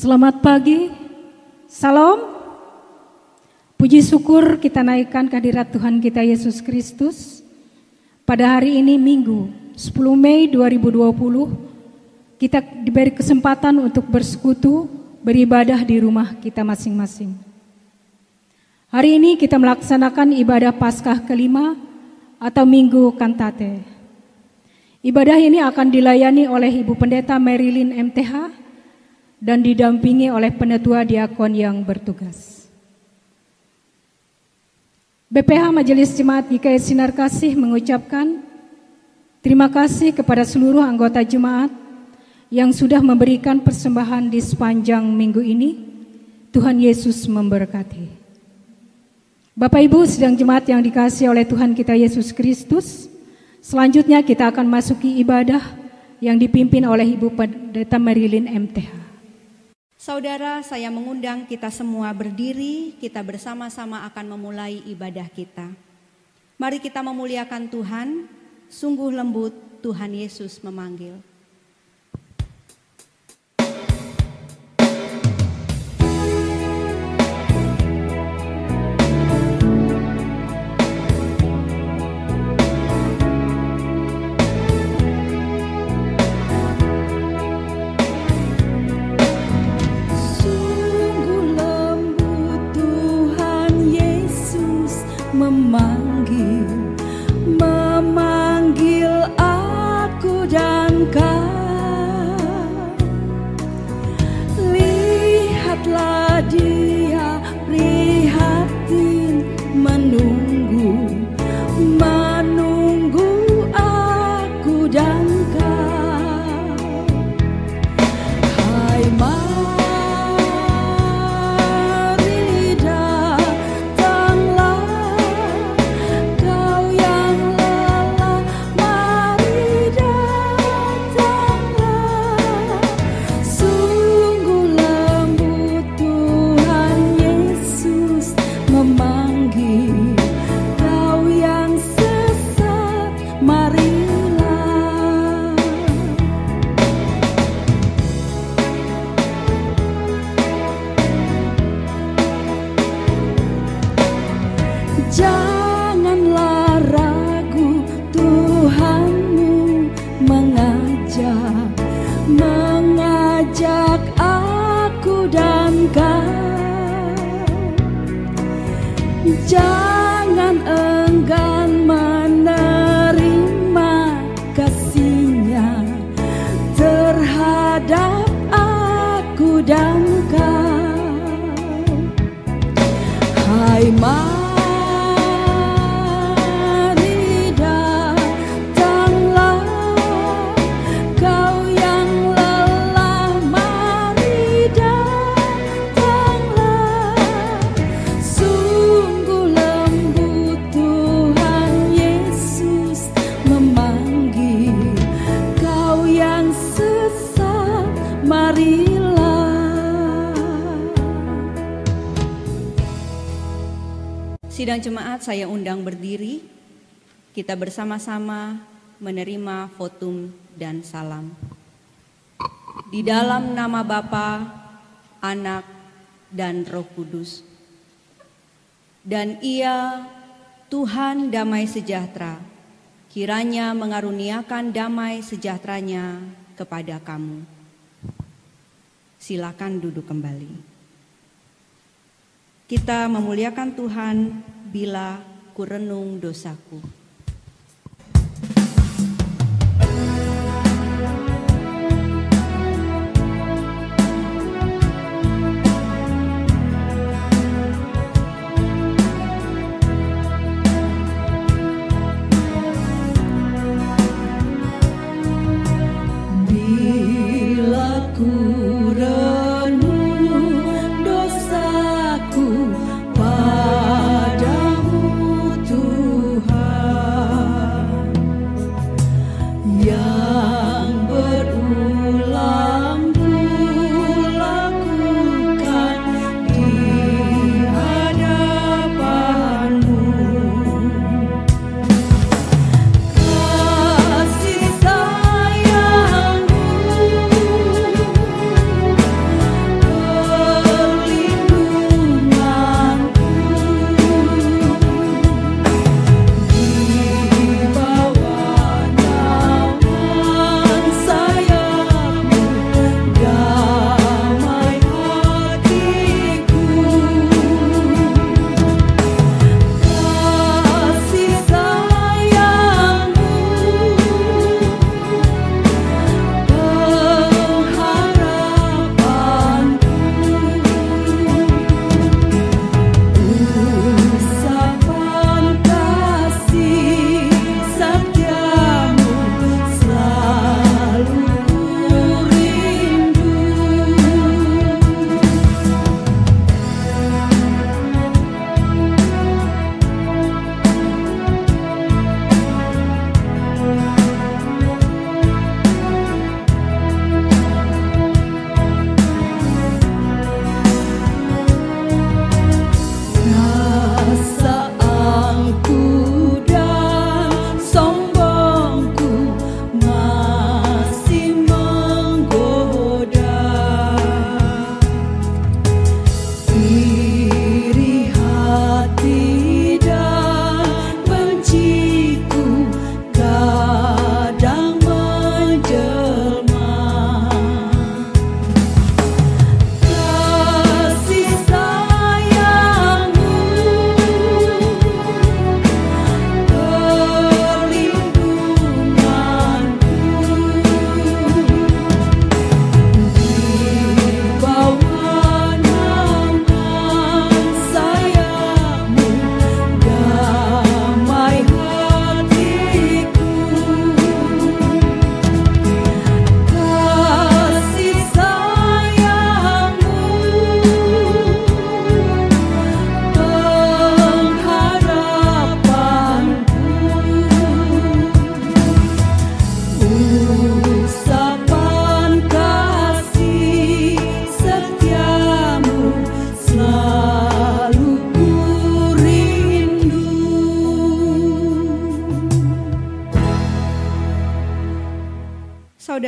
Selamat pagi, salam. Puji syukur kita naikkan kehadirat Tuhan kita Yesus Kristus. Pada hari ini Minggu 10 Mei 2020, kita diberi kesempatan untuk bersekutu, beribadah di rumah kita masing-masing. Hari ini kita melaksanakan ibadah Paskah kelima atau Minggu Kantate. Ibadah ini akan dilayani oleh Ibu Pendeta Marilyn MTH dan didampingi oleh penetua diakon yang bertugas. BPH Majelis Jemaat GKI Sinar Kasih mengucapkan terima kasih kepada seluruh anggota jemaat yang sudah memberikan persembahan di sepanjang minggu ini. Tuhan Yesus memberkati. Bapak Ibu sedang jemaat yang dikasihi oleh Tuhan kita Yesus Kristus, selanjutnya kita akan masuki ibadah yang dipimpin oleh Ibu Pendeta Marilyn MTH. Saudara, saya mengundang kita semua berdiri, kita bersama-sama akan memulai ibadah kita. Mari kita memuliakan Tuhan, sungguh lembut Tuhan Yesus memanggil. Memanggil aku dan kau. Lihatlah dia prihatin menunggu aku dan kau. Hai janganlah ragu, Tuhanmu mengajak aku dan kau. Jangan enggan menerima kasih-Nya terhadap aku dan kau. Hai Sidang jemaat saya undang berdiri, kita bersama-sama menerima votum dan salam. Di dalam nama Bapa, Anak, dan Roh Kudus. Dan Ia, Tuhan damai sejahtera, kiranya mengaruniakan damai sejahtera-Nya kepada kamu. Silakan duduk kembali. Kita memuliakan Tuhan bila kurenung dosaku. Bila kurenung dosaku padamu Tuhan.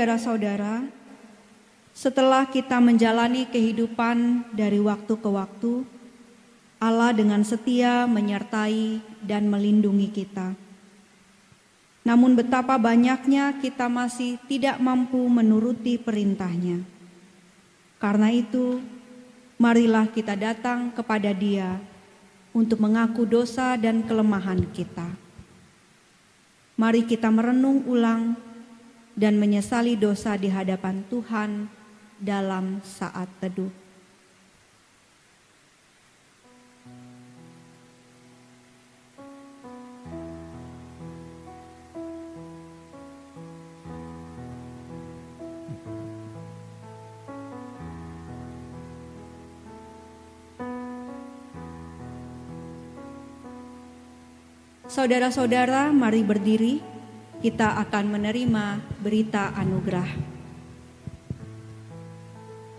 saudara-saudara, setelah kita menjalani kehidupan dari waktu ke waktu, Allah dengan setia menyertai dan melindungi kita. Namun betapa banyaknya kita masih tidak mampu menuruti perintah-Nya. Karena itu, marilah kita datang kepada Dia untuk mengaku dosa dan kelemahan kita. Mari kita merenung ulang dan menyesali dosa di hadapan Tuhan dalam saat teduh. Saudara-saudara, mari berdiri. Kita akan menerima berita anugerah.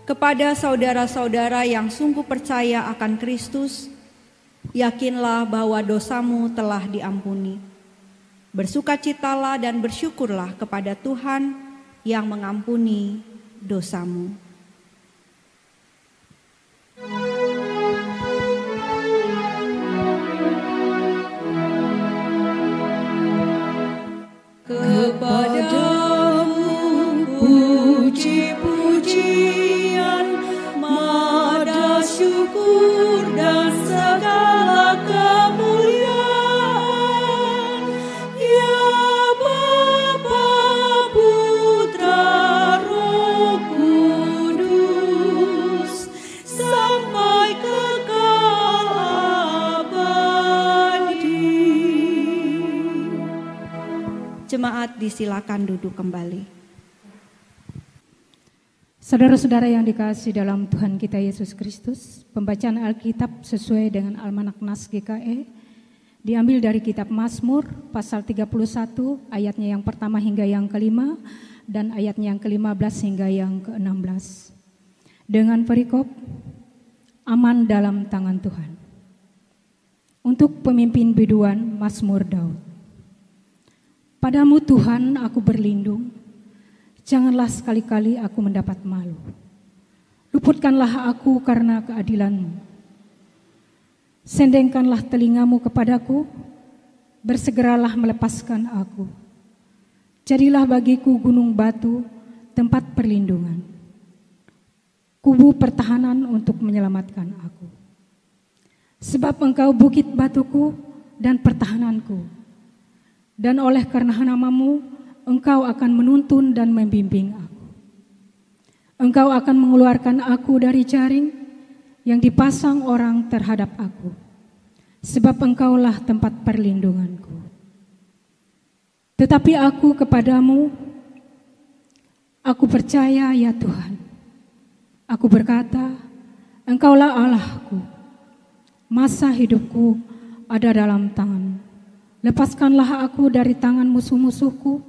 Kepada saudara-saudara yang sungguh percaya akan Kristus, yakinlah bahwa dosamu telah diampuni. Bersukacitalah dan bersyukurlah kepada Tuhan yang mengampuni dosamu. Kepadamu puji-pujian, mada syukur dan segala kemuliaan, ya Bapa, Putra, Roh Kudus, sampai kekal abadi. Jemaat disilakan duduk kembali. Saudara-saudara yang dikasihi dalam Tuhan kita Yesus Kristus, pembacaan Alkitab sesuai dengan Almanak Nas GKE diambil dari kitab Mazmur pasal 31 ayatnya yang pertama hingga yang kelima dan ayatnya yang ke-15 hingga yang ke-16. Dengan perikop aman dalam tangan Tuhan. Untuk pemimpin biduan Mazmur Daud. Padamu Tuhan aku berlindung, janganlah sekali-kali aku mendapat malu. Luputkanlah aku karena keadilan-Mu. Sendengkanlah telingamu kepadaku, bersegeralah melepaskan aku. Jadilah bagiku gunung batu, tempat perlindungan. Kubu pertahanan untuk menyelamatkan aku. Sebab Engkau bukit batuku dan pertahananku. Dan oleh karena nama-Mu, Engkau akan menuntun dan membimbing aku. Engkau akan mengeluarkan aku dari jaring yang dipasang orang terhadap aku. Sebab Engkaulah tempat perlindunganku. Tetapi aku kepadamu, aku percaya ya Tuhan. Aku berkata, Engkaulah Allahku. Masa hidupku ada dalam tangan-Mu. Lepaskanlah aku dari tangan musuh-musuhku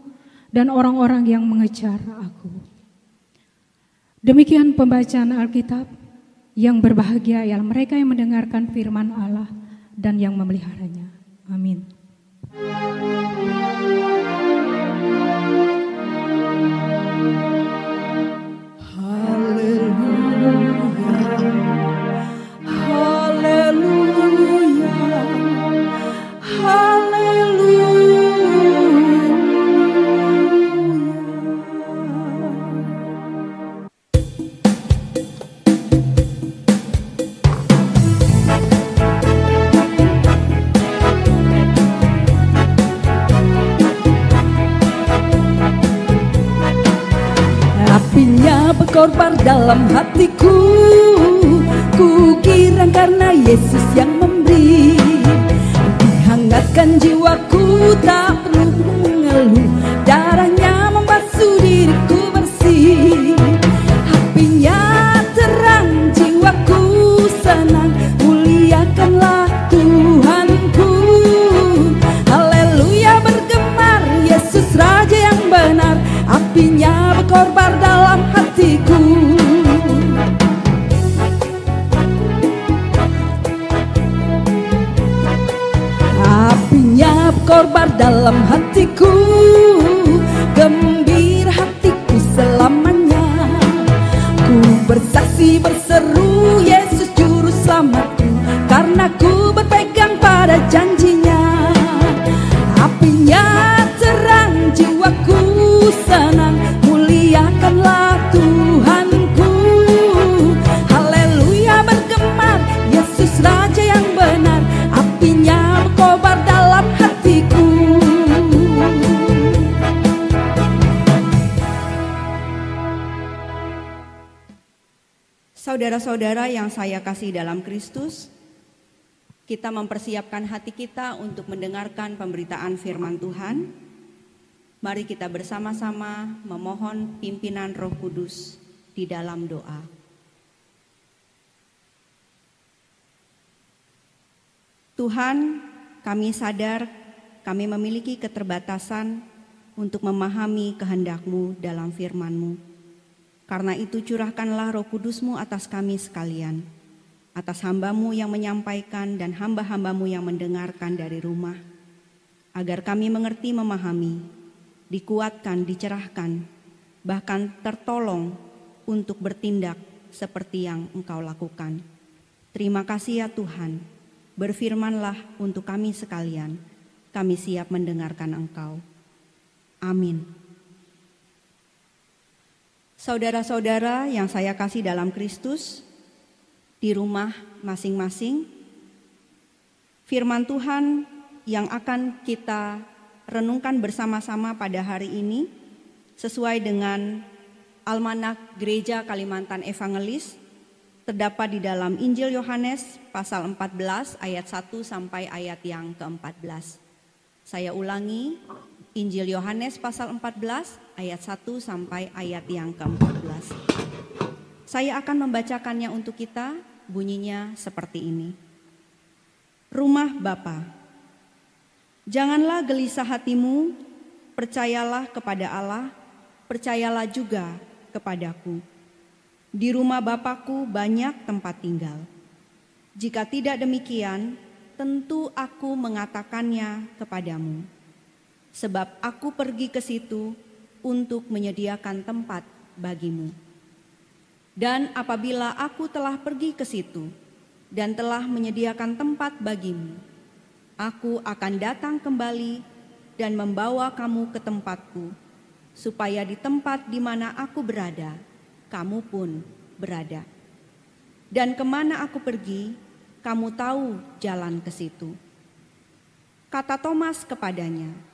dan orang-orang yang mengejar aku. Demikian pembacaan Alkitab. Yang berbahagia ialah mereka yang mendengarkan firman Allah dan yang memeliharanya. Amin. Berkorban dalam hatiku, ku girang karena Yesus yang memberi. Dihangatkan jiwaku, tak perlu mengeluh, darahnya membasuh diriku bersih. Apinya terang, jiwaku senang, muliakanlah Tuhanku. Haleluya bergemar, Yesus Raja yang benar. Apinya berkorban dalam hatiku. Apinya berkorban dalam hatiku. hati berseru, Yesus juru selamatku, karena ku berpegang pada janjinya. Apinya terang, jiwaku senang, muliakanlah Tuhanku. Haleluya bergemar, Yesus Raja yang benar, apinya berkobar dalam hatiku. Saudara-saudara yang saya kasih dalam Kristus, kita mempersiapkan hati kita untuk mendengarkan pemberitaan firman Tuhan. Mari kita bersama-sama memohon pimpinan Roh Kudus di dalam doa. Tuhan, kami sadar kami memiliki keterbatasan untuk memahami kehendak-Mu dalam firman-Mu. Karena itu curahkanlah Roh Kudus-Mu atas kami sekalian, atas hamba-Mu yang menyampaikan dan hamba-hamba-Mu yang mendengarkan dari rumah, agar kami mengerti memahami, dikuatkan, dicerahkan, bahkan tertolong untuk bertindak seperti yang Engkau lakukan. Terima kasih ya Tuhan, berfirmanlah untuk kami sekalian, kami siap mendengarkan Engkau. Amin. Saudara-saudara yang saya kasih dalam Kristus, di rumah masing-masing, firman Tuhan yang akan kita renungkan bersama-sama pada hari ini sesuai dengan Almanak Gereja Kalimantan Evangelis terdapat di dalam Injil Yohanes pasal 14 ayat 1 sampai ayat yang ke-14. Saya ulangi, Injil Yohanes pasal 14 ayat 1 sampai ayat yang ke-14. Saya akan membacakannya untuk kita, bunyinya seperti ini. Rumah Bapa. Janganlah gelisah hatimu, percayalah kepada Allah, percayalah juga kepadaku. Di rumah Bapakku banyak tempat tinggal. Jika tidak demikian, tentu aku mengatakannya kepadamu. Sebab aku pergi ke situ untuk menyediakan tempat bagimu. Dan apabila aku telah pergi ke situ dan telah menyediakan tempat bagimu, aku akan datang kembali dan membawa kamu ke tempatku, supaya di tempat di mana aku berada, kamu pun berada. Dan kemana aku pergi, kamu tahu jalan ke situ. Kata Thomas kepadanya,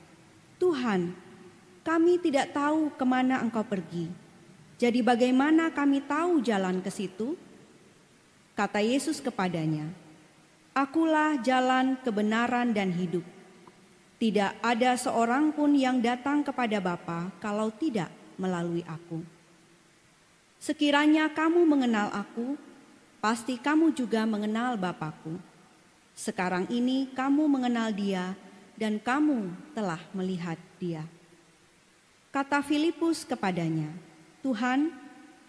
Tuhan, kami tidak tahu kemana Engkau pergi. Jadi bagaimana kami tahu jalan ke situ? Kata Yesus kepadanya, Akulah jalan, kebenaran, dan hidup. Tidak ada seorang pun yang datang kepada Bapa kalau tidak melalui aku. Sekiranya kamu mengenal aku, pasti kamu juga mengenal Bapakku. Sekarang ini kamu mengenal Dia, dan kamu telah melihat Dia. Kata Filipus kepadanya, Tuhan,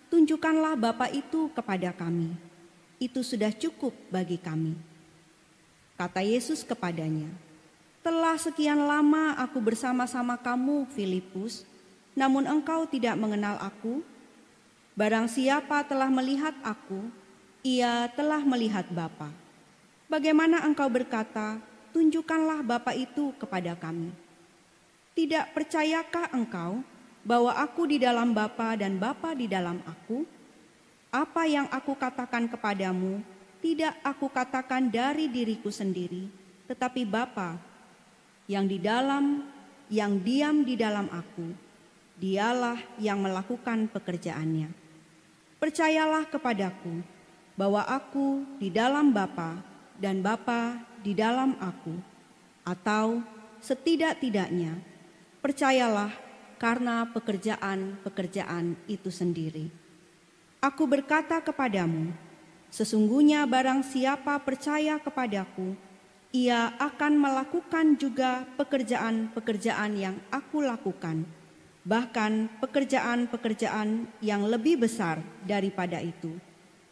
tunjukkanlah Bapa itu kepada kami. Itu sudah cukup bagi kami. Kata Yesus kepadanya, telah sekian lama aku bersama-sama kamu, Filipus, namun engkau tidak mengenal aku. Barang siapa telah melihat aku, ia telah melihat Bapa. Bagaimana engkau berkata, tunjukkanlah Bapa itu kepada kami. Tidak percayakah engkau bahwa aku di dalam Bapa dan Bapa di dalam aku? Apa yang aku katakan kepadamu, tidak aku katakan dari diriku sendiri, tetapi Bapa yang diam di dalam aku, Dialah yang melakukan pekerjaannya. Percayalah kepadaku bahwa aku di dalam Bapa dan Bapa di dalam aku, atau setidak-tidaknya percayalah karena pekerjaan-pekerjaan itu sendiri. Aku berkata kepadamu, sesungguhnya barang siapa percaya kepadaku, ia akan melakukan juga pekerjaan-pekerjaan yang aku lakukan, bahkan pekerjaan-pekerjaan yang lebih besar daripada itu.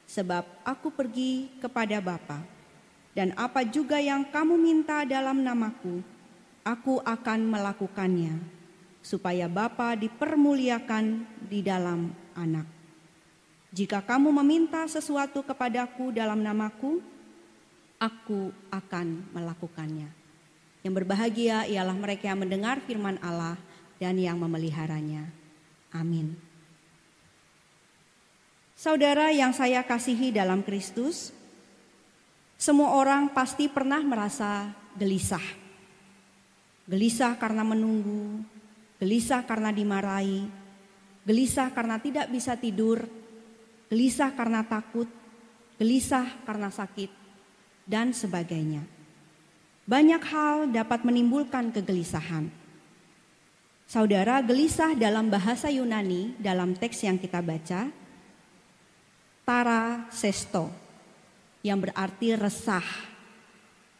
Sebab aku pergi kepada Bapa, dan apa juga yang kamu minta dalam namaku, aku akan melakukannya, supaya Bapa dipermuliakan di dalam Anak. Jika kamu meminta sesuatu kepadaku dalam namaku, aku akan melakukannya. Yang berbahagia ialah mereka yang mendengar firman Allah dan yang memeliharanya. Amin. Saudara yang saya kasihi dalam Kristus, semua orang pasti pernah merasa gelisah. Gelisah karena menunggu, gelisah karena dimarahi, gelisah karena tidak bisa tidur, gelisah karena takut, gelisah karena sakit, dan sebagainya. Banyak hal dapat menimbulkan kegelisahan. Saudara, gelisah dalam bahasa Yunani dalam teks yang kita baca, parasesto, yang berarti resah.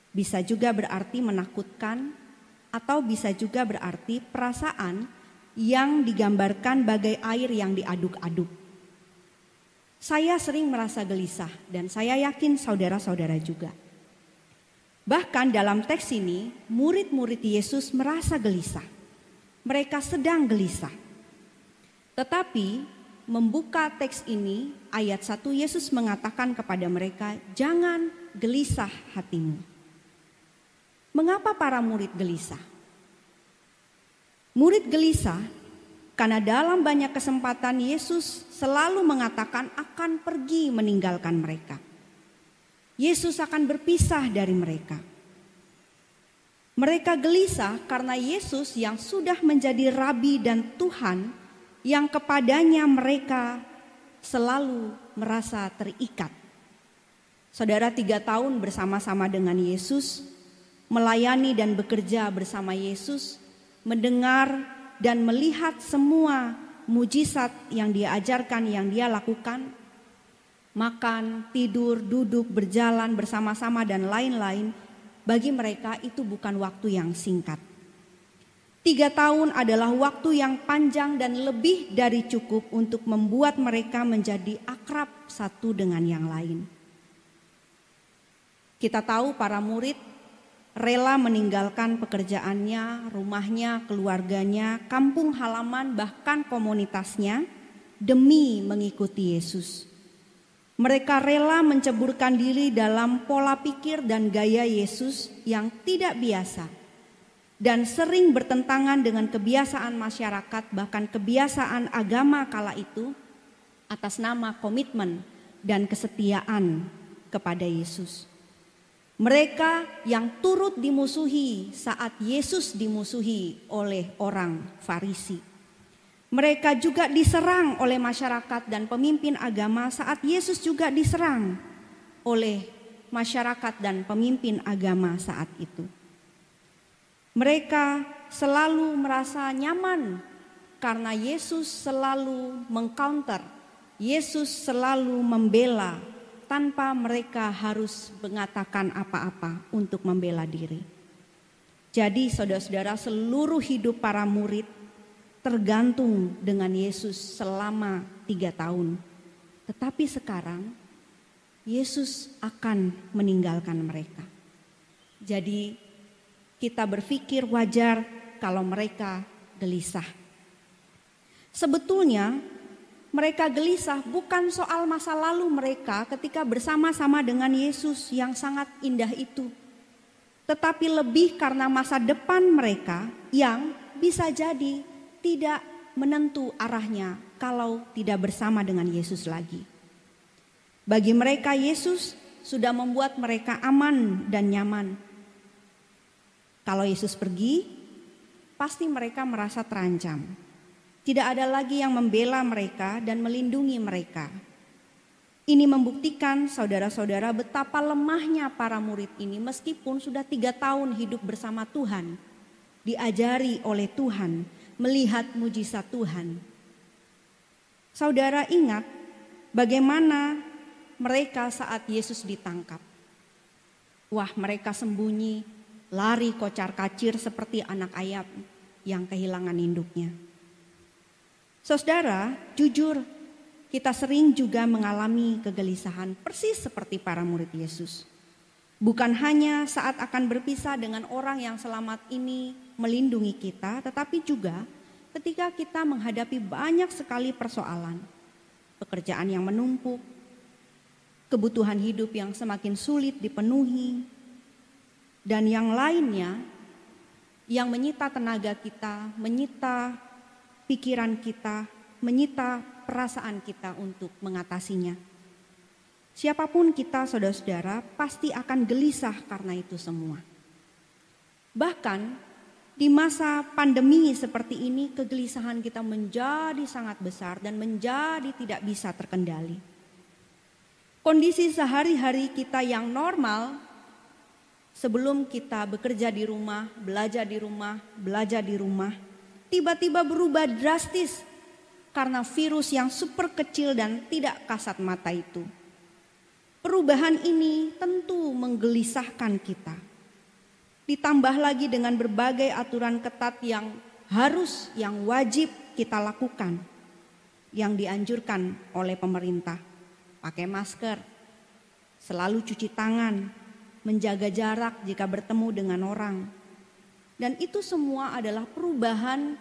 Bisa juga berarti menakutkan, atau bisa juga berarti perasaan yang digambarkan bagai air yang diaduk-aduk. Saya sering merasa gelisah dan saya yakin saudara-saudara juga. Bahkan dalam teks ini, murid-murid Yesus merasa gelisah. Mereka sedang gelisah. Tetapi membuka teks ini, ayat 1 Yesus mengatakan kepada mereka, jangan gelisah hatimu. Mengapa para murid gelisah? Murid gelisah karena dalam banyak kesempatan Yesus selalu mengatakan akan pergi meninggalkan mereka. Yesus akan berpisah dari mereka. Mereka gelisah karena Yesus yang sudah menjadi Rabi dan Tuhan, yang kepadanya mereka selalu merasa terikat. Saudara, 3 tahun bersama-sama dengan Yesus, melayani dan bekerja bersama Yesus, mendengar dan melihat semua mujizat yang dia ajarkan, yang dia lakukan, makan, tidur, duduk, berjalan bersama-sama dan lain-lain, bagi mereka itu bukan waktu yang singkat. 3 tahun adalah waktu yang panjang dan lebih dari cukup untuk membuat mereka menjadi akrab satu dengan yang lain. Kita tahu para murid rela meninggalkan pekerjaannya, rumahnya, keluarganya, kampung halaman, bahkan komunitasnya demi mengikuti Yesus. Mereka rela menceburkan diri dalam pola pikir dan gaya Yesus yang tidak biasa dan sering bertentangan dengan kebiasaan masyarakat, bahkan kebiasaan agama kala itu, atas nama komitmen dan kesetiaan kepada Yesus. Mereka yang turut dimusuhi saat Yesus dimusuhi oleh orang Farisi. Mereka juga diserang oleh masyarakat dan pemimpin agama saat Yesus juga diserang oleh masyarakat dan pemimpin agama saat itu. Mereka selalu merasa nyaman karena Yesus selalu mengcounter, Yesus selalu membela tanpa mereka harus mengatakan apa-apa untuk membela diri. Jadi saudara-saudara, seluruh hidup para murid tergantung dengan Yesus selama 3 tahun. Tetapi sekarang Yesus akan meninggalkan mereka. Jadi kita berpikir wajar kalau mereka gelisah. Sebetulnya mereka gelisah bukan soal masa lalu mereka ketika bersama-sama dengan Yesus yang sangat indah itu. Tetapi lebih karena masa depan mereka yang bisa jadi tidak menentu arahnya kalau tidak bersama dengan Yesus lagi. Bagi mereka Yesus sudah membuat mereka aman dan nyaman. Kalau Yesus pergi, pasti mereka merasa terancam. Tidak ada lagi yang membela mereka dan melindungi mereka. Ini membuktikan saudara-saudara betapa lemahnya para murid ini meskipun sudah 3 tahun hidup bersama Tuhan. Diajari oleh Tuhan, melihat mujizat Tuhan. Saudara ingat bagaimana mereka saat Yesus ditangkap. Wah, mereka sembunyi, lari kocar-kacir seperti anak ayam yang kehilangan induknya. Saudara, jujur kita sering juga mengalami kegelisahan persis seperti para murid Yesus. Bukan hanya saat akan berpisah dengan orang yang selamat ini melindungi kita, tetapi juga ketika kita menghadapi banyak sekali persoalan. pekerjaan yang menumpuk, kebutuhan hidup yang semakin sulit dipenuhi, dan yang lainnya yang menyita tenaga kita, menyita pikiran kita, menyita perasaan kita untuk mengatasinya. Siapapun kita, saudara-saudara, pasti akan gelisah karena itu semua. Bahkan di masa pandemi seperti ini, kegelisahan kita menjadi sangat besar dan menjadi tidak bisa terkendali. Kondisi sehari-hari kita yang normal, sebelum kita bekerja di rumah, belajar di rumah, tiba-tiba berubah drastis karena virus yang super kecil dan tidak kasat mata itu. Perubahan ini tentu menggelisahkan kita. Ditambah lagi dengan berbagai aturan ketat yang harus, yang wajib kita lakukan, yang dianjurkan oleh pemerintah. Pakai masker, selalu cuci tangan, menjaga jarak jika bertemu dengan orang. Dan itu semua adalah perubahan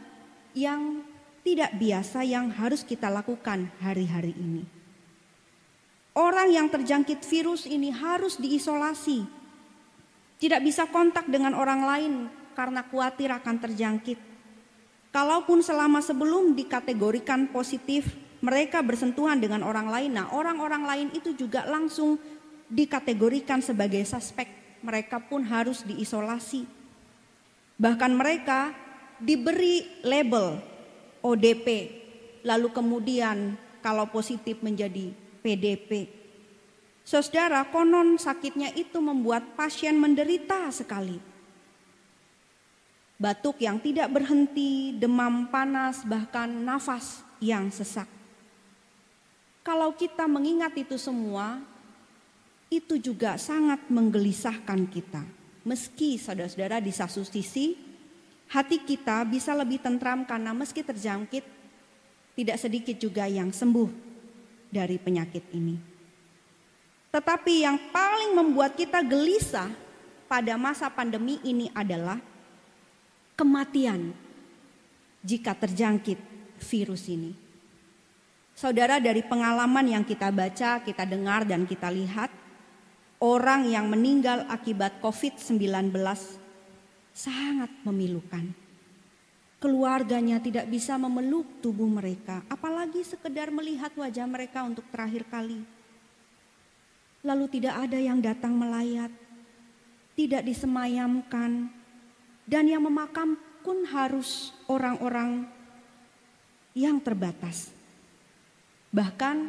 yang tidak biasa yang harus kita lakukan hari-hari ini. Orang yang terjangkit virus ini harus diisolasi. Tidak bisa kontak dengan orang lain karena khawatir akan terjangkit. Kalaupun selama sebelum dikategorikan positif, mereka bersentuhan dengan orang lain. Nah, orang-orang lain itu juga langsung dikategorikan sebagai suspek. Mereka pun harus diisolasi. Bahkan mereka diberi label ODP, lalu kemudian kalau positif menjadi PDP. Saudara, konon sakitnya itu membuat pasien menderita sekali. Batuk yang tidak berhenti, demam panas, bahkan nafas yang sesak. Kalau kita mengingat itu semua, itu juga sangat menggelisahkan kita. Meski saudara-saudara di satu sisi, hati kita bisa lebih tentram karena meski terjangkit, tidak sedikit juga yang sembuh dari penyakit ini. Tetapi yang paling membuat kita gelisah pada masa pandemi ini adalah kematian jika terjangkit virus ini. Saudara, dari pengalaman yang kita baca, kita dengar dan kita lihat, orang yang meninggal akibat COVID-19 sangat memilukan. Keluarganya tidak bisa memeluk tubuh mereka, apalagi sekedar melihat wajah mereka untuk terakhir kali. Lalu tidak ada yang datang melayat, tidak disemayamkan, dan yang memakam pun harus orang-orang yang terbatas. Bahkan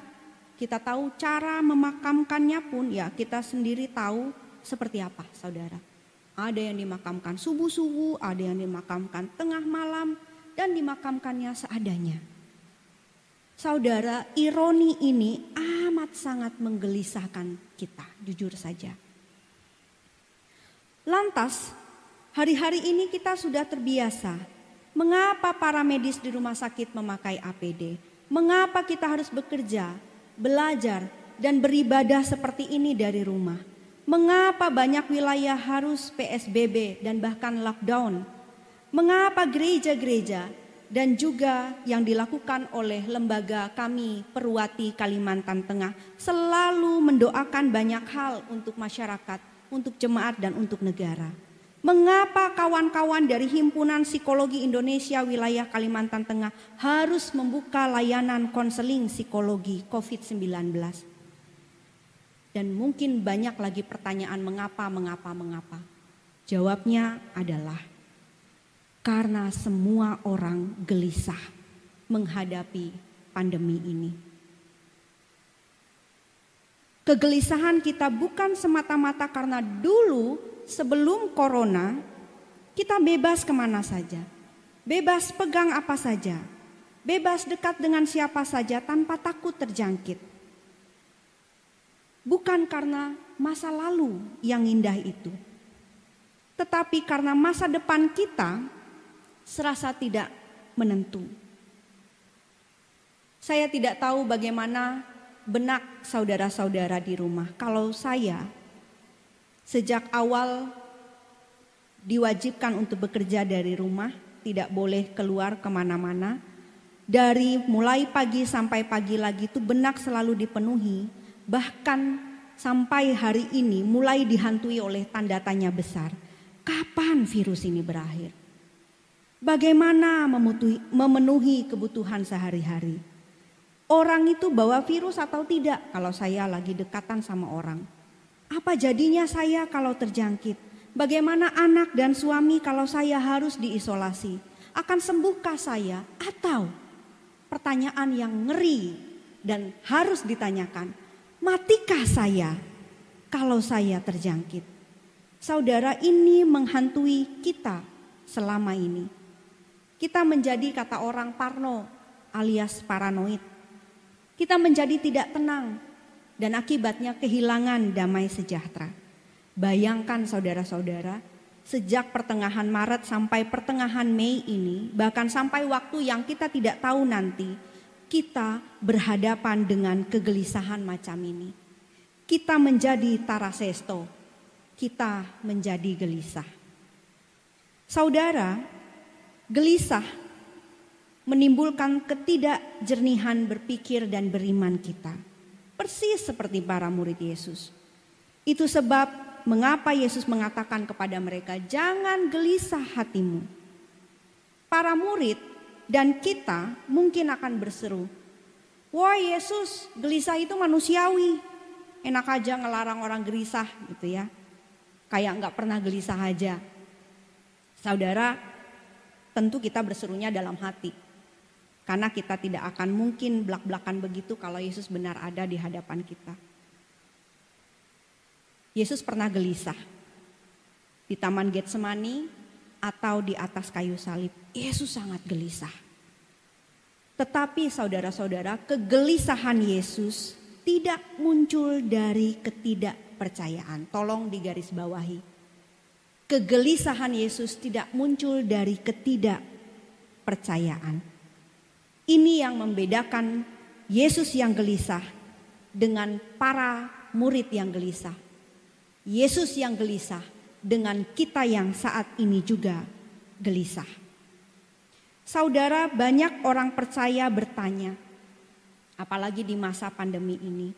kita tahu cara memakamkannya pun ya kita sendiri tahu seperti apa, saudara. Ada yang dimakamkan subuh-subuh, ada yang dimakamkan tengah malam, dan dimakamkannya seadanya. Saudara, ironi ini amat sangat menggelisahkan kita, jujur saja. Lantas, hari-hari ini kita sudah terbiasa. Mengapa para medis di rumah sakit memakai APD? Mengapa kita harus bekerja, belajar, dan beribadah seperti ini dari rumah? Mengapa banyak wilayah harus PSBB dan bahkan lockdown? Mengapa gereja-gereja dan juga yang dilakukan oleh lembaga kami Perwati Kalimantan Tengah selalu mendoakan banyak hal untuk masyarakat, untuk jemaat dan untuk negara? Mengapa kawan-kawan dari Himpunan Psikologi Indonesia wilayah Kalimantan Tengah harus membuka layanan konseling psikologi COVID-19? Dan mungkin banyak lagi pertanyaan mengapa. Jawabnya adalah karena semua orang gelisah menghadapi pandemi ini. Kegelisahan kita bukan semata-mata karena dulu sebelum corona kita bebas kemana saja. Bebas pegang apa saja. Bebas dekat dengan siapa saja tanpa takut terjangkit. Bukan karena masa lalu yang indah itu, tetapi karena masa depan kita serasa tidak menentu. Saya tidak tahu bagaimana benak saudara-saudara di rumah. Kalau saya sejak awal diwajibkan untuk bekerja dari rumah, tidak boleh keluar kemana-mana, Dari mulai pagi sampai pagi lagi itu benak selalu dipenuhi, bahkan sampai hari ini mulai dihantui oleh tanda tanya besar. Kapan virus ini berakhir? Bagaimana memenuhi kebutuhan sehari-hari? Orang itu bawa virus atau tidak kalau saya lagi dekatan sama orang? Apa jadinya saya kalau terjangkit? Bagaimana anak dan suami kalau saya harus diisolasi? Akan sembuhkah saya? Atau pertanyaan yang ngeri dan harus ditanyakan, matikah saya kalau saya terjangkit? Saudara, ini menghantui kita selama ini. Kita menjadi, kata orang, parno alias paranoid. Kita menjadi tidak tenang dan akibatnya kehilangan damai sejahtera. Bayangkan saudara-saudara, sejak pertengahan Maret sampai pertengahan Mei ini, bahkan sampai waktu yang kita tidak tahu nanti, kita berhadapan dengan kegelisahan macam ini. Kita menjadi tarasesto, kita menjadi gelisah. Saudara, gelisah menimbulkan ketidakjernihan berpikir dan beriman kita. Persis seperti para murid Yesus. Itu sebab mengapa Yesus mengatakan kepada mereka, jangan gelisah hatimu. Para murid dan kita mungkin akan berseru, wah Yesus, gelisah itu manusiawi. Enak aja ngelarang orang gelisah gitu ya. Kayak gak pernah gelisah aja. Saudara, tentu kita berserunya dalam hati. Karena kita tidak akan mungkin belak-belakan begitu kalau Yesus benar ada di hadapan kita. Yesus pernah gelisah di Taman Getsemani atau di atas kayu salib. Yesus sangat gelisah. Tetapi saudara-saudara, kegelisahan Yesus tidak muncul dari ketidakpercayaan. Tolong digarisbawahi. Kegelisahan Yesus tidak muncul dari ketidakpercayaan. Ini yang membedakan Yesus yang gelisah dengan para murid yang gelisah. Yesus yang gelisah dengan kita yang saat ini juga gelisah. Saudara, banyak orang percaya bertanya, apalagi di masa pandemi ini.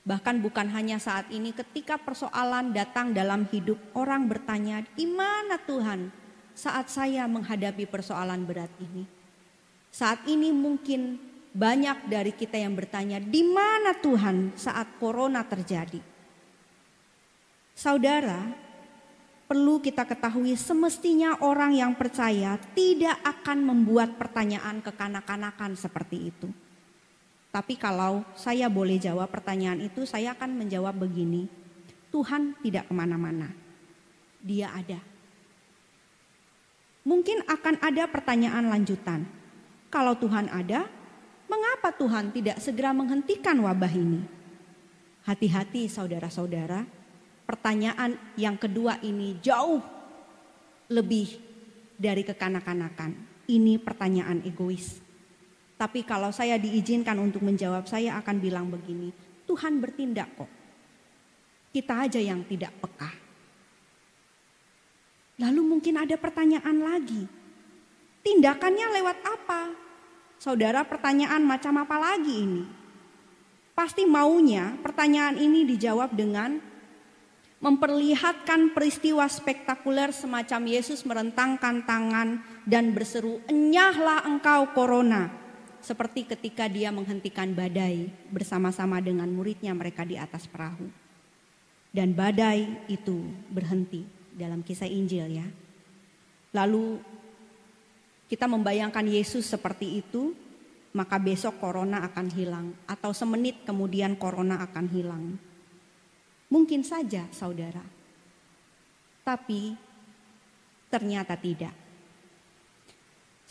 Bahkan bukan hanya saat ini, ketika persoalan datang dalam hidup, orang bertanya, di mana Tuhan saat saya menghadapi persoalan berat ini? Saat ini mungkin banyak dari kita yang bertanya, di mana Tuhan saat corona terjadi? Saudara, perlu kita ketahui semestinya orang yang percaya tidak akan membuat pertanyaan kekanak-kanakan seperti itu. Tapi kalau saya boleh jawab pertanyaan itu, saya akan menjawab begini, Tuhan tidak kemana-mana, Dia ada. Mungkin akan ada pertanyaan lanjutan. Kalau Tuhan ada, mengapa Tuhan tidak segera menghentikan wabah ini? Hati-hati saudara-saudara, pertanyaan yang kedua ini jauh lebih dari kekanak-kanakan. Ini pertanyaan egois. Tapi kalau saya diizinkan untuk menjawab, saya akan bilang begini, Tuhan bertindak kok. Kita aja yang tidak peka. Lalu mungkin ada pertanyaan lagi. Tindakannya lewat apa? Saudara, pertanyaan macam apa lagi ini? Pasti maunya pertanyaan ini dijawab dengan memperlihatkan peristiwa spektakuler semacam Yesus merentangkan tangan dan berseru, enyahlah engkau corona. Seperti ketika dia menghentikan badai bersama-sama dengan muridnya mereka di atas perahu. Dan badai itu berhenti dalam kisah Injil ya. Lalu kita membayangkan Yesus seperti itu, maka besok corona akan hilang. Atau semenit kemudian corona akan hilang. Mungkin saja saudara. Tapi ternyata tidak.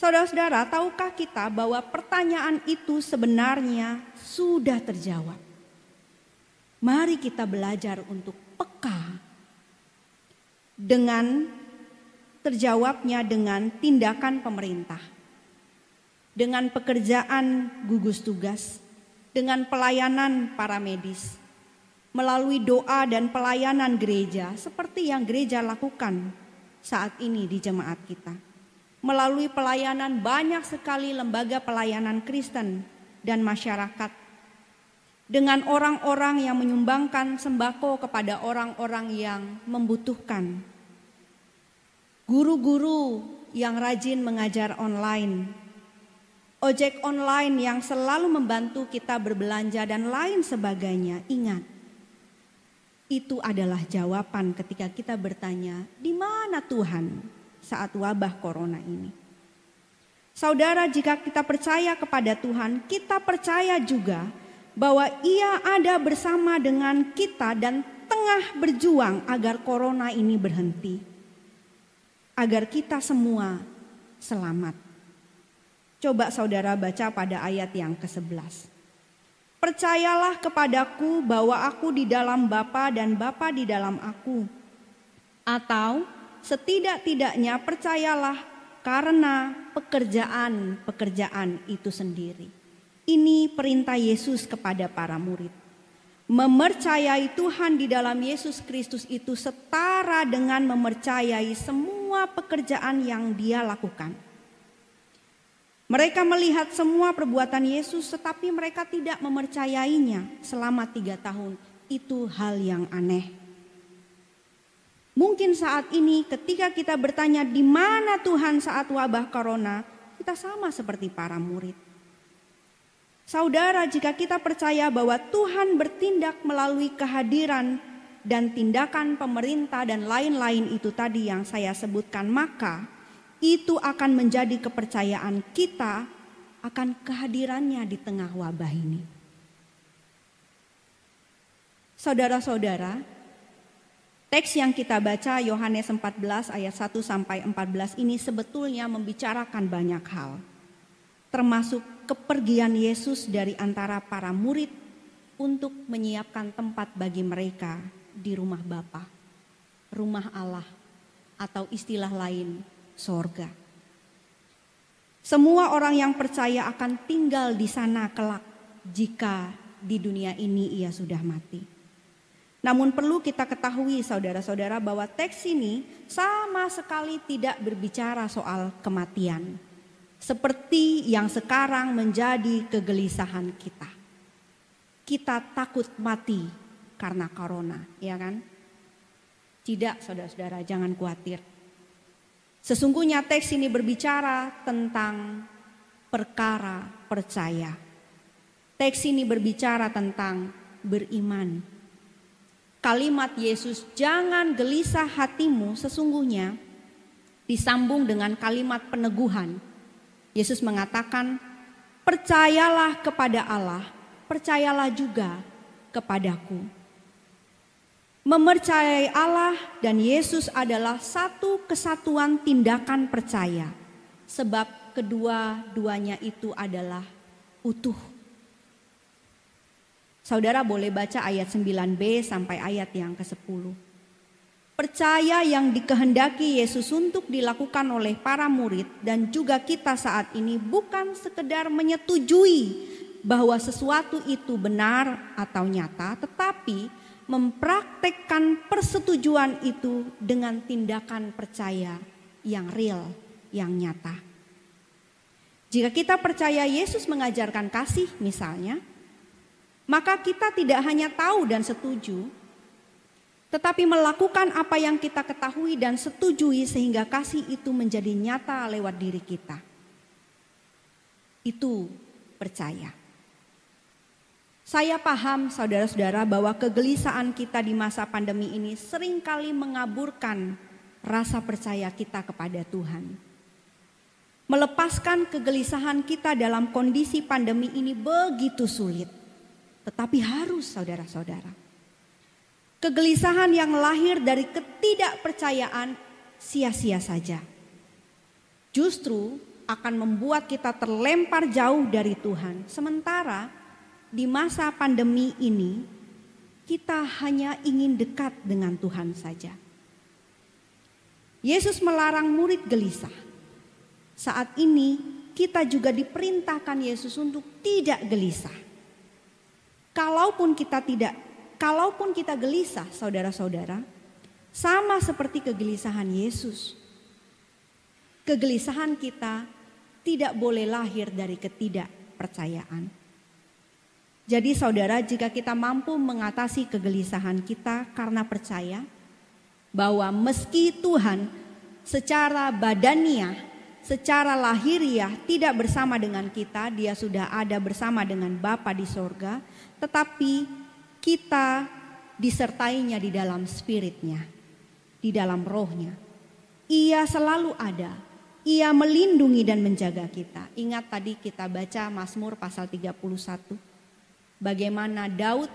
Saudara-saudara, tahukah kita bahwa pertanyaan itu sebenarnya sudah terjawab? Mari kita belajar untuk peka dengan terjawabnya dengan tindakan pemerintah, dengan pekerjaan gugus tugas, dengan pelayanan para medis, melalui doa dan pelayanan gereja seperti yang gereja lakukan saat ini di jemaat kita. Melalui pelayanan banyak sekali lembaga pelayanan Kristen dan masyarakat, dengan orang-orang yang menyumbangkan sembako kepada orang-orang yang membutuhkan, guru-guru yang rajin mengajar online, ojek online yang selalu membantu kita berbelanja dan lain sebagainya. Ingat, itu adalah jawaban ketika kita bertanya, di mana Tuhan saat wabah corona ini? Saudara, jika kita percaya kepada Tuhan, kita percaya juga bahwa Ia ada bersama dengan kita dan tengah berjuang agar corona ini berhenti, agar kita semua selamat. Coba saudara baca pada ayat yang ke-11. Percayalah kepadaku bahwa aku di dalam Bapa dan Bapa di dalam aku. Atau setidak-tidaknya percayalah karena pekerjaan itu sendiri. Ini perintah Yesus kepada para murid. Memercayai Tuhan di dalam Yesus Kristus itu setara dengan memercayai semua pekerjaan yang Dia lakukan. Mereka melihat semua perbuatan Yesus, tetapi mereka tidak memercayainya selama 3 tahun. Itu hal yang aneh. Mungkin saat ini ketika kita bertanya di mana Tuhan saat wabah corona, kita sama seperti para murid. Saudara, jika kita percaya bahwa Tuhan bertindak melalui kehadiran dan tindakan pemerintah dan lain-lain itu tadi yang saya sebutkan, maka itu akan menjadi kepercayaan kita akan kehadirannya di tengah wabah ini. Saudara-saudara, teks yang kita baca Yohanes 14 ayat 1 sampai 14 ini sebetulnya membicarakan banyak hal, termasuk kepergian Yesus dari antara para murid untuk menyiapkan tempat bagi mereka di rumah Bapa, rumah Allah, atau istilah lain, sorga. Semua orang yang percaya akan tinggal di sana kelak jika di dunia ini ia sudah mati. Namun perlu kita ketahui saudara-saudara bahwa teks ini sama sekali tidak berbicara soal kematian, seperti yang sekarang menjadi kegelisahan kita. Kita takut mati karena corona, ya kan? Tidak, saudara-saudara, jangan khawatir. Sesungguhnya teks ini berbicara tentang perkara percaya. Teks ini berbicara tentang beriman. Kalimat Yesus, jangan gelisah hatimu, sesungguhnya disambung dengan kalimat peneguhan. Yesus mengatakan, percayalah kepada Allah, percayalah juga kepadaku. Memercayai Allah dan Yesus adalah satu kesatuan tindakan percaya, sebab kedua-duanya itu adalah utuh. Saudara boleh baca ayat 9b sampai ayat yang ke-10. Percaya yang dikehendaki Yesus untuk dilakukan oleh para murid dan juga kita saat ini bukan sekedar menyetujui bahwa sesuatu itu benar atau nyata, tetapi mempraktekkan persetujuan itu dengan tindakan percaya yang real, yang nyata. Jika kita percaya Yesus mengajarkan kasih misalnya, maka kita tidak hanya tahu dan setuju, tetapi melakukan apa yang kita ketahui dan setujui sehingga kasih itu menjadi nyata lewat diri kita. Itu percaya. Saya paham saudara-saudara bahwa kegelisahan kita di masa pandemi ini seringkali mengaburkan rasa percaya kita kepada Tuhan. Melepaskan kegelisahan kita dalam kondisi pandemi ini begitu sulit. Tetapi harus saudara-saudara. Kegelisahan yang lahir dari ketidakpercayaan sia-sia saja. Justru akan membuat kita terlempar jauh dari Tuhan. Sementara di masa pandemi ini, kita hanya ingin dekat dengan Tuhan saja. Yesus melarang murid gelisah. Saat ini kita juga diperintahkan Yesus untuk tidak gelisah. Kalaupun kita gelisah, saudara-saudara, sama seperti kegelisahan Yesus. kegelisahan kita tidak boleh lahir dari ketidakpercayaan. Jadi saudara, jika kita mampu mengatasi kegelisahan kita karena percaya bahwa meski Tuhan secara badaniah, secara lahiriah tidak bersama dengan kita, dia sudah ada bersama dengan Bapa di sorga, tetapi kita disertainya di dalam spiritnya, di dalam rohnya. Ia selalu ada, ia melindungi dan menjaga kita. Ingat tadi kita baca Mazmur pasal 31. Bagaimana Daud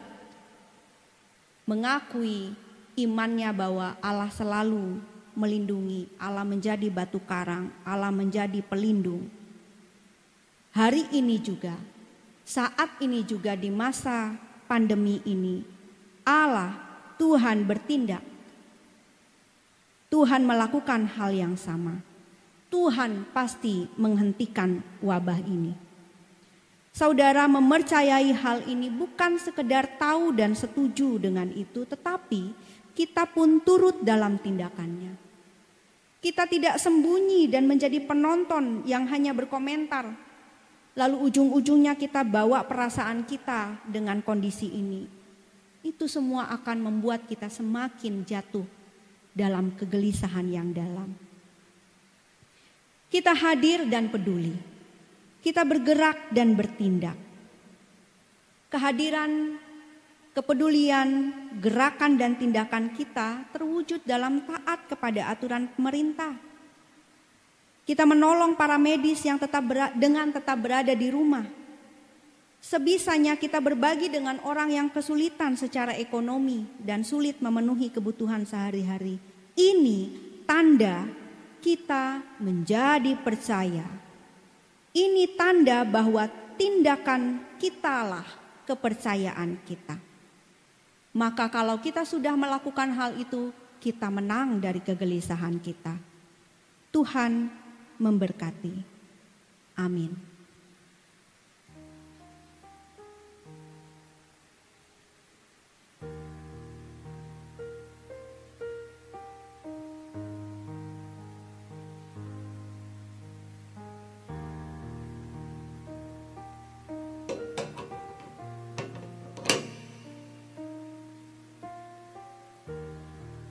mengakui imannya bahwa Allah selalu melindungi, Allah menjadi batu karang, Allah menjadi pelindung. Hari ini juga, saat ini juga di masa pandemi ini, Allah, Tuhan bertindak. Tuhan melakukan hal yang sama. Tuhan pasti menghentikan wabah ini. Saudara mempercayai hal ini bukan sekedar tahu dan setuju dengan itu, tetapi kita pun turut dalam tindakannya. Kita tidak sembunyi dan menjadi penonton yang hanya berkomentar, lalu ujung-ujungnya kita bawa perasaan kita dengan kondisi ini. Itu semua akan membuat kita semakin jatuh dalam kegelisahan yang dalam. Kita hadir dan peduli. Kita bergerak dan bertindak. Kehadiran, kepedulian, gerakan dan tindakan kita terwujud dalam taat kepada aturan pemerintah. Kita menolong para medis yang tetap berada di rumah. Sebisanya kita berbagi dengan orang yang kesulitan secara ekonomi dan sulit memenuhi kebutuhan sehari-hari. Ini tanda kita menjadi percaya. Ini tanda bahwa tindakan kitalah kepercayaan kita. Maka kalau kita sudah melakukan hal itu, kita menang dari kegelisahan kita. Tuhan memberkati. Amin.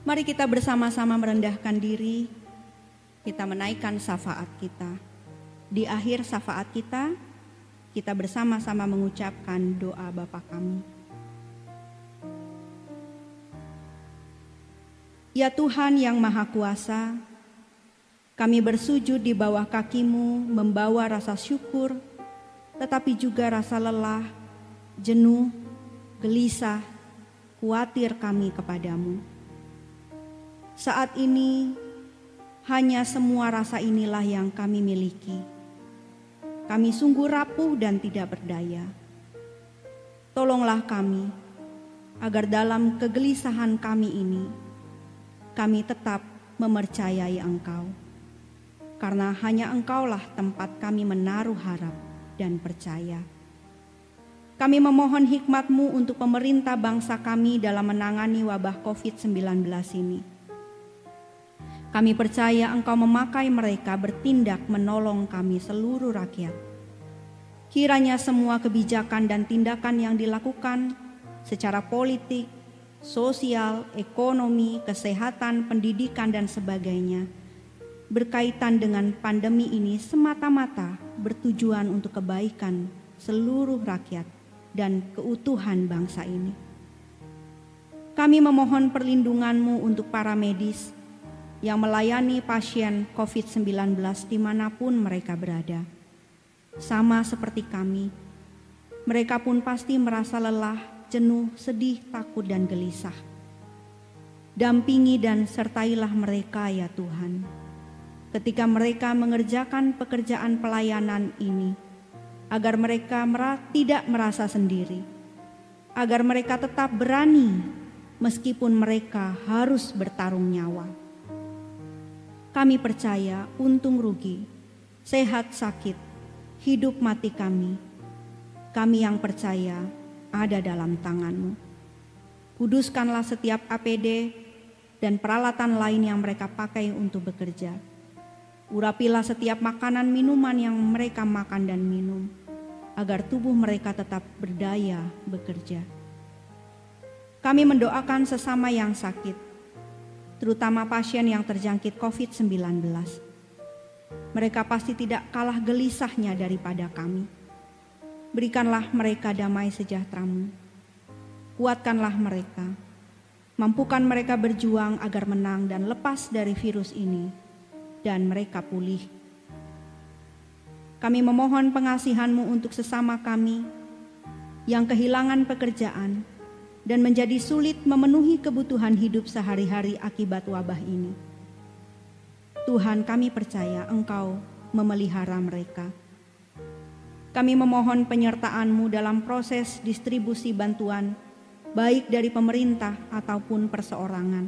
Mari kita bersama-sama merendahkan diri, kita menaikkan syafaat kita. Di akhir syafaat kita, kita bersama-sama mengucapkan doa Bapa kami. Ya Tuhan yang Maha Kuasa, kami bersujud di bawah kaki-Mu membawa rasa syukur, tetapi juga rasa lelah, jenuh, gelisah, khawatir kami kepadamu. Saat ini hanya semua rasa inilah yang kami miliki. Kami sungguh rapuh dan tidak berdaya. Tolonglah kami agar dalam kegelisahan kami ini kami tetap mempercayai Engkau. Karena hanya Engkaulah tempat kami menaruh harap dan percaya. Kami memohon hikmat-Mu untuk pemerintah bangsa kami dalam menangani wabah COVID-19 ini. Kami percaya Engkau memakai mereka bertindak menolong kami seluruh rakyat. Kiranya semua kebijakan dan tindakan yang dilakukan secara politik, sosial, ekonomi, kesehatan, pendidikan dan sebagainya berkaitan dengan pandemi ini semata-mata bertujuan untuk kebaikan seluruh rakyat dan keutuhan bangsa ini. Kami memohon perlindungan-Mu untuk para medis yang melayani pasien COVID-19 dimanapun mereka berada. Sama seperti kami, mereka pun pasti merasa lelah, jenuh, sedih, takut, dan gelisah. Dampingi dan sertailah mereka ya Tuhan, ketika mereka mengerjakan pekerjaan pelayanan ini, agar mereka tidak merasa sendiri, agar mereka tetap berani meskipun mereka harus bertarung nyawa. Kami percaya untung rugi, sehat sakit, hidup mati kami yang percaya ada dalam tangan-Mu. Kuduskanlah setiap APD dan peralatan lain yang mereka pakai untuk bekerja. Urapilah setiap makanan minuman yang mereka makan dan minum, agar tubuh mereka tetap berdaya bekerja. Kami mendoakan sesama yang sakit, terutama pasien yang terjangkit COVID-19. Mereka pasti tidak kalah gelisahnya daripada kami. Berikanlah mereka damai sejahtera-Mu. Kuatkanlah mereka. Mampukan mereka berjuang agar menang dan lepas dari virus ini, dan mereka pulih. Kami memohon pengasihan-Mu untuk sesama kami yang kehilangan pekerjaan dan menjadi sulit memenuhi kebutuhan hidup sehari-hari akibat wabah ini. Tuhan, kami percaya Engkau memelihara mereka. Kami memohon penyertaan-Mu dalam proses distribusi bantuan, baik dari pemerintah ataupun perseorangan.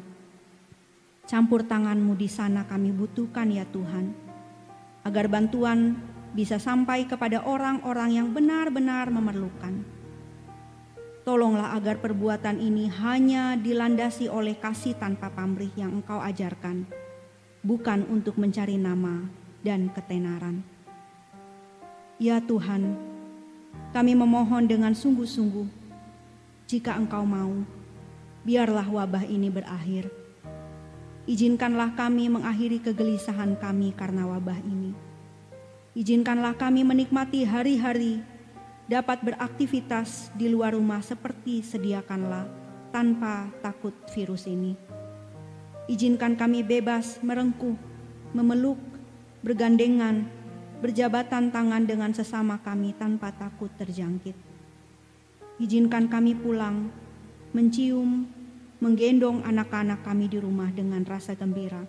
Campur tangan-Mu di sana kami butuhkan ya Tuhan, agar bantuan bisa sampai kepada orang-orang yang benar-benar memerlukan. Tolonglah agar perbuatan ini hanya dilandasi oleh kasih tanpa pamrih yang Engkau ajarkan, bukan untuk mencari nama dan ketenaran. Ya Tuhan, kami memohon dengan sungguh-sungguh, jika Engkau mau, biarlah wabah ini berakhir. Izinkanlah kami mengakhiri kegelisahan kami karena wabah ini. Izinkanlah kami menikmati hari-hari, dapat beraktivitas di luar rumah seperti sediakanlah tanpa takut virus ini. Izinkan kami bebas merengkuh, memeluk, bergandengan, berjabatan tangan dengan sesama kami tanpa takut terjangkit. Izinkan kami pulang, mencium, menggendong anak-anak kami di rumah dengan rasa gembira.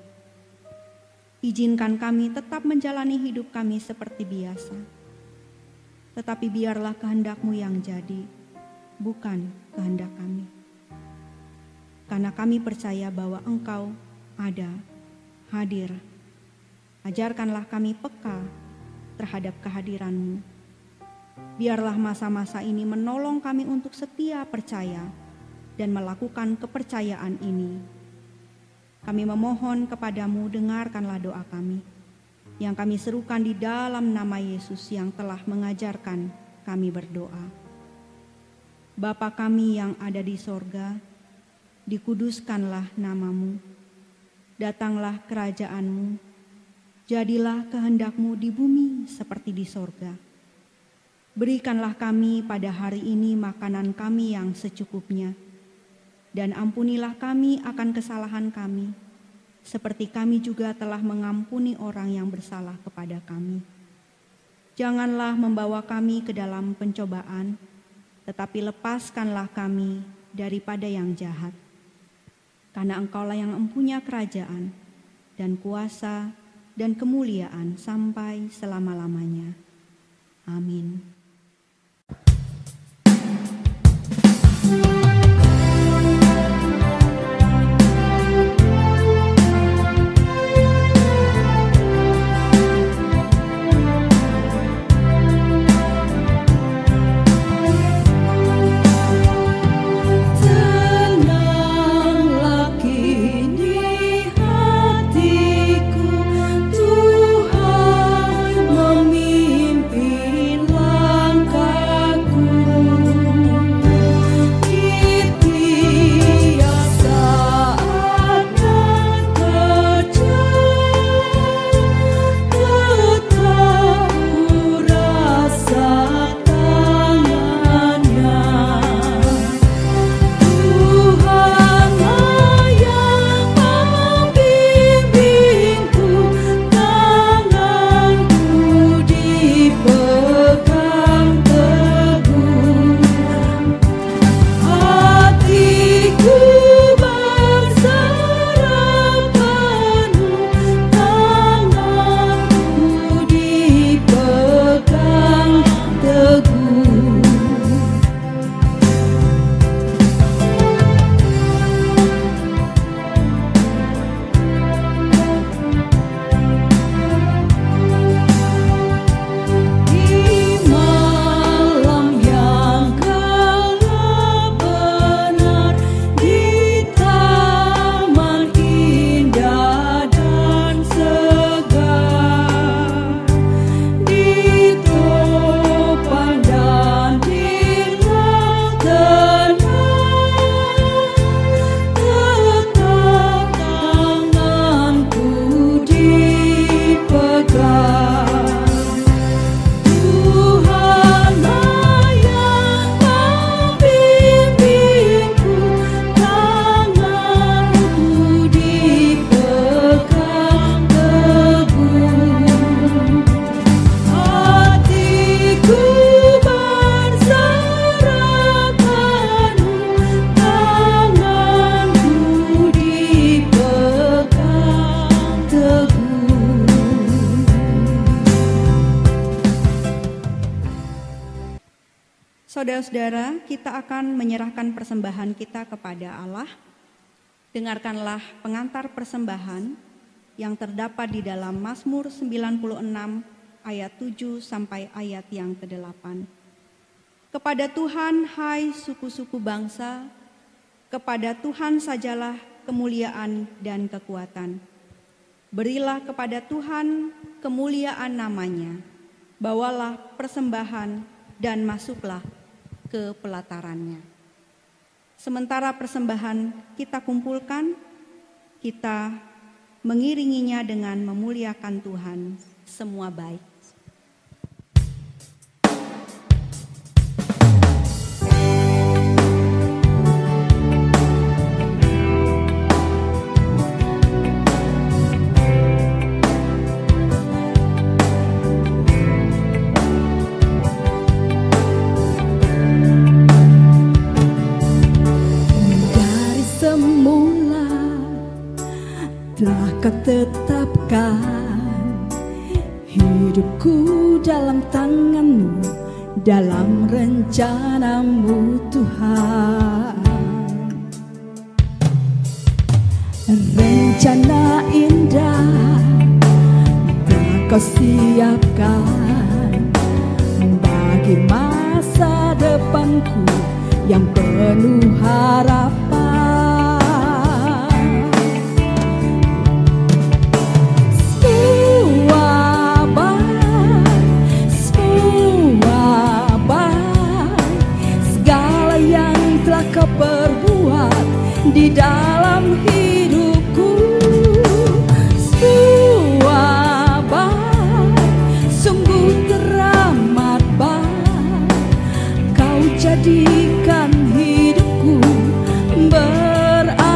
Izinkan kami tetap menjalani hidup kami seperti biasa. Tetapi biarlah kehendak-Mu yang jadi, bukan kehendak kami. Karena kami percaya bahwa Engkau ada, hadir. Ajarkanlah kami peka terhadap kehadiran-Mu. Biarlah masa-masa ini menolong kami untuk setia percaya dan melakukan kepercayaan ini. Kami memohon kepadamu, dengarkanlah doa kami, yang kami serukan di dalam nama Yesus yang telah mengajarkan kami berdoa. Bapa kami yang ada di sorga, dikuduskanlah nama-Mu, datanglah kerajaan-Mu, jadilah kehendak-Mu di bumi seperti di sorga. Berikanlah kami pada hari ini makanan kami yang secukupnya, dan ampunilah kami akan kesalahan kami, seperti kami juga telah mengampuni orang yang bersalah kepada kami. Janganlah membawa kami ke dalam pencobaan, tetapi lepaskanlah kami daripada yang jahat. Karena Engkaulah yang mempunyai kerajaan dan kuasa dan kemuliaan sampai selama-lamanya. Amin. Tuhan memimpinlah Saudara-saudara, kita akan menyerahkan persembahan kita kepada Allah. Dengarkanlah pengantar persembahan yang terdapat di dalam Mazmur 96 ayat 7 sampai ayat yang ke-8. Kepada Tuhan, hai suku-suku bangsa, kepada Tuhan sajalah kemuliaan dan kekuatan. Berilah kepada Tuhan kemuliaan namanya, bawalah persembahan dan masuklah ke pelatarannya. Sementara persembahan kita kumpulkan, kita mengiringinya dengan memuliakan Tuhan. Semua baik. Kau tetapkan hidupku dalam tangan-Mu, dalam rencana-Mu Tuhan. Rencana indah telah Kau siapkan bagi masa depanku yang penuh harapan. Kau perbuat di dalam hidupku, semua baik, sungguh teramat baik. Kau jadikan hidupku berarti.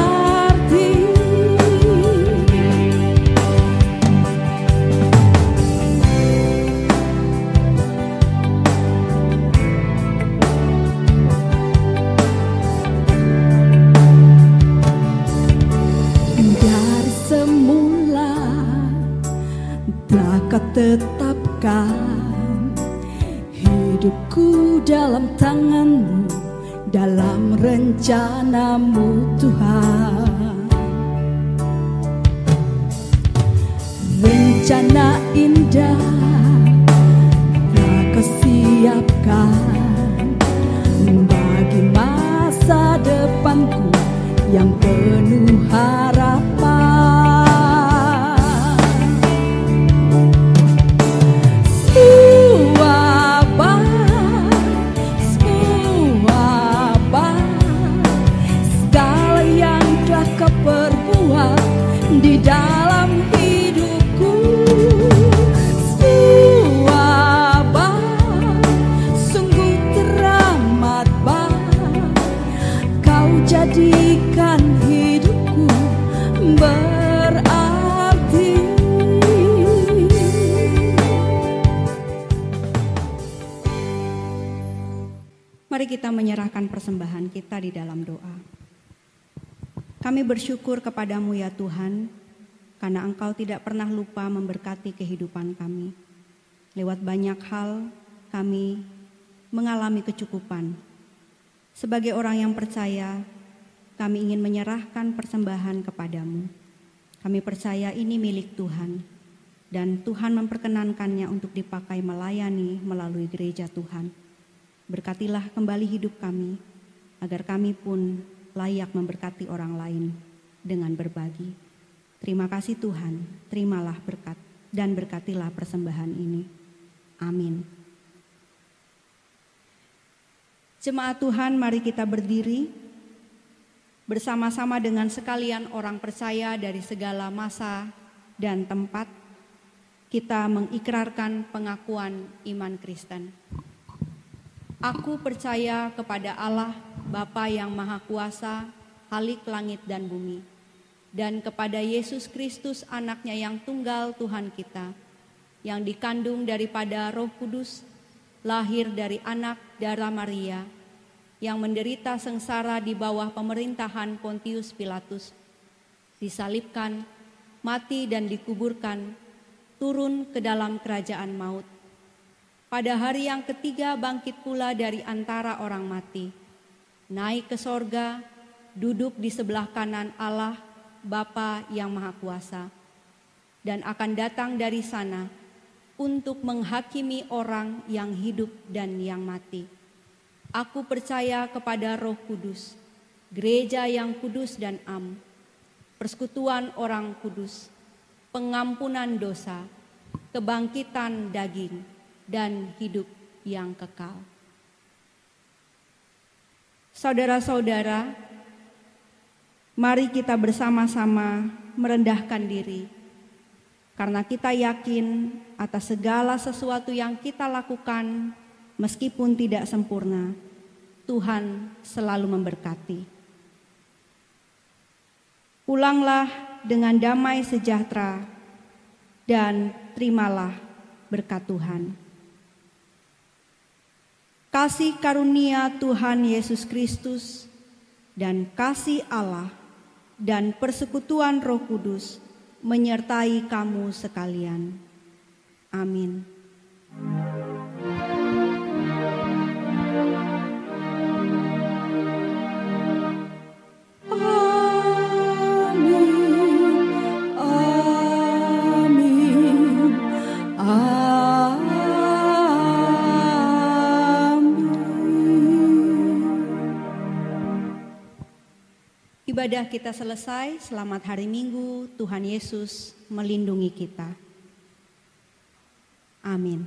Kau tetapkan hidupku dalam tangan-Mu, dalam rencana-Mu Tuhan. Rencana indah telah Kau siapkan bagi masa depanku yang penuh harapan. Di dalam hidupku, semua baik, sungguh teramat baik. Kau jadikan hidupku berarti. Mari kita menyerahkan persembahan kita di dalam doa. Kami bersyukur kepada-Mu ya Tuhan, karena Engkau tidak pernah lupa memberkati kehidupan kami. Lewat banyak hal kami mengalami kecukupan. Sebagai orang yang percaya, kami ingin menyerahkan persembahan kepada-Mu. Kami percaya ini milik Tuhan, dan Tuhan memperkenankannya untuk dipakai melayani melalui gereja Tuhan. Berkatilah kembali hidup kami, agar kami pun layak memberkati orang lain dengan berbagi. Terima kasih Tuhan, terimalah berkat dan berkatilah persembahan ini. Amin. Jemaat Tuhan, mari kita berdiri bersama-sama dengan sekalian orang percaya dari segala masa dan tempat. Kita mengikrarkan pengakuan iman Kristen. Aku percaya kepada Allah, Bapa yang Maha Kuasa, Khalik langit dan bumi, dan kepada Yesus Kristus anaknya yang tunggal Tuhan kita, yang dikandung daripada Roh Kudus, lahir dari anak darah Maria, yang menderita sengsara di bawah pemerintahan Pontius Pilatus, disalibkan, mati dan dikuburkan, turun ke dalam kerajaan maut. Pada hari yang ketiga bangkit pula dari antara orang mati, naik ke sorga, duduk di sebelah kanan Allah, Bapa yang Maha Kuasa, dan akan datang dari sana untuk menghakimi orang yang hidup dan yang mati. Aku percaya kepada Roh Kudus, gereja yang kudus dan am, persekutuan orang kudus, pengampunan dosa, kebangkitan daging, dan hidup yang kekal. Saudara-saudara, mari kita bersama-sama merendahkan diri, karena kita yakin atas segala sesuatu yang kita lakukan, meskipun tidak sempurna, Tuhan selalu memberkati. Pulanglah dengan damai sejahtera dan terimalah berkat Tuhan. Kasih karunia Tuhan Yesus Kristus dan kasih Allah dan persekutuan Roh Kudus menyertai kamu sekalian. Amin. Ibadah kita selesai, selamat hari Minggu, Tuhan Yesus melindungi kita. Amin.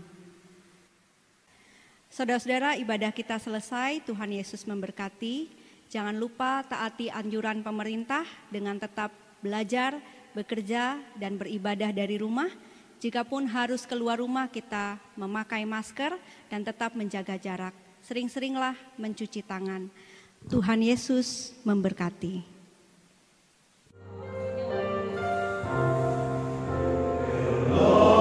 Saudara-saudara, ibadah kita selesai, Tuhan Yesus memberkati. Jangan lupa taati anjuran pemerintah dengan tetap belajar, bekerja, dan beribadah dari rumah. Jikapun harus keluar rumah, kita memakai masker dan tetap menjaga jarak. Sering-seringlah mencuci tangan. Tuhan Yesus memberkati. Ooh.